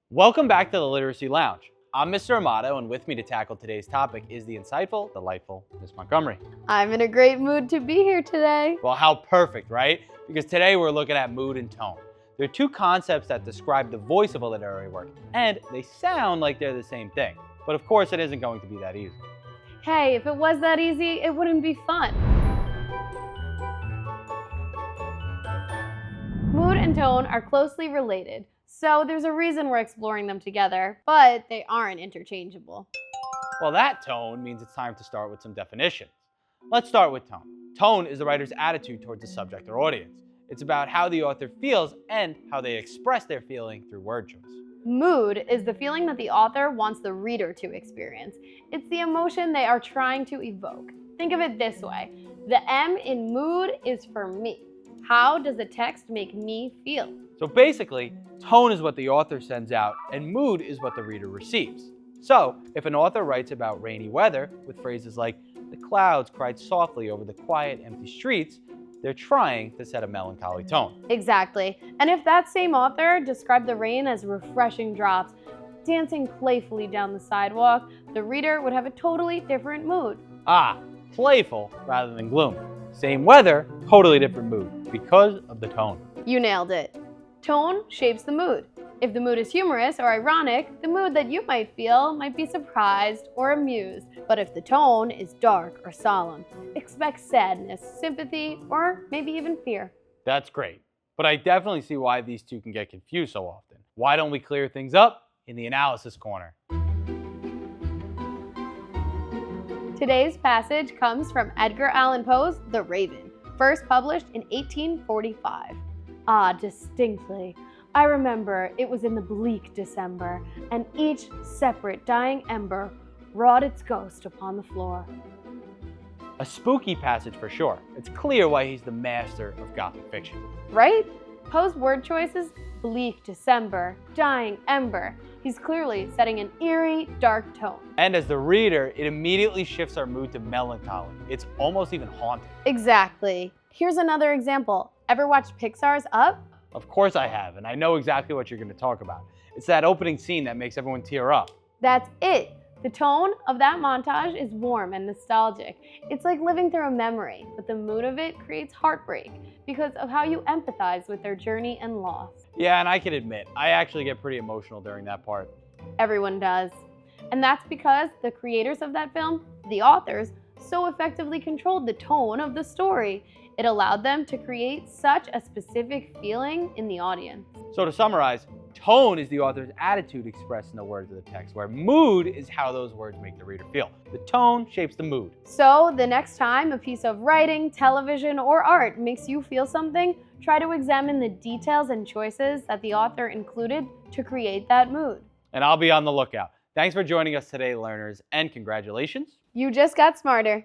Welcome back to the Literacy Lounge. I'm Mr. Amato, and with me to tackle today's topic is the insightful, delightful Ms. Montgomery. I'm in a great mood to be here today. Well, how perfect, right? Because today we're looking at mood and tone. They're two concepts that describe the voice of a literary work, and they sound like they're the same thing. But of course, it isn't going to be that easy. Hey, if it was that easy, it wouldn't be fun. Mood and tone are closely related, so there's a reason we're exploring them together, but they aren't interchangeable. Well, that tone means it's time to start with some definitions. Let's start with tone. Tone is the writer's attitude towards the subject or audience. It's about how the author feels and how they express their feeling through word choice. Mood is the feeling that the author wants the reader to experience. It's the emotion they are trying to evoke. Think of it this way. The M in mood is for me. How does the text make me feel? So basically, tone is what the author sends out and mood is what the reader receives. So if an author writes about rainy weather with phrases like, "The clouds cried softly over the quiet, empty streets," they're trying to set a melancholy tone. Exactly. And if that same author described the rain as refreshing drops dancing playfully down the sidewalk, the reader would have a totally different mood. Ah, playful rather than gloom. Same weather, totally different mood because of the tone. You nailed it. Tone shapes the mood. If the mood is humorous or ironic, the mood that you might feel might be surprised or amused. But if the tone is dark or solemn, expect sadness, sympathy, or maybe even fear. That's great. But I definitely see why these two can get confused so often. Why don't we clear things up in the analysis corner? Today's passage comes from Edgar Allan Poe's The Raven, first published in 1845. Ah, distinctly. I remember it was in the bleak December, and each separate dying ember wrought its ghost upon the floor. A spooky passage for sure. It's clear why he's the master of Gothic fiction. Right? Poe's word choices, bleak December, dying ember. He's clearly setting an eerie, dark tone. And as the reader, it immediately shifts our mood to melancholy. It's almost even haunting. Exactly. Here's another example. Ever watched Pixar's Up? Of course I have, and I know exactly what you're going to talk about. It's that opening scene that makes everyone tear up. That's it. The tone of that montage is warm and nostalgic. It's like living through a memory, but the mood of it creates heartbreak because of how you empathize with their journey and loss. Yeah, and I can admit, I actually get pretty emotional during that part. Everyone does. And that's because the creators of that film, the authors, so effectively controlled the tone of the story. It allowed them to create such a specific feeling in the audience. So to summarize, tone is the author's attitude expressed in the words of the text, where mood is how those words make the reader feel. The tone shapes the mood. So the next time a piece of writing, television, or art makes you feel something, try to examine the details and choices that the author included to create that mood. And I'll be on the lookout. Thanks for joining us today, learners, and congratulations. You just got smarter.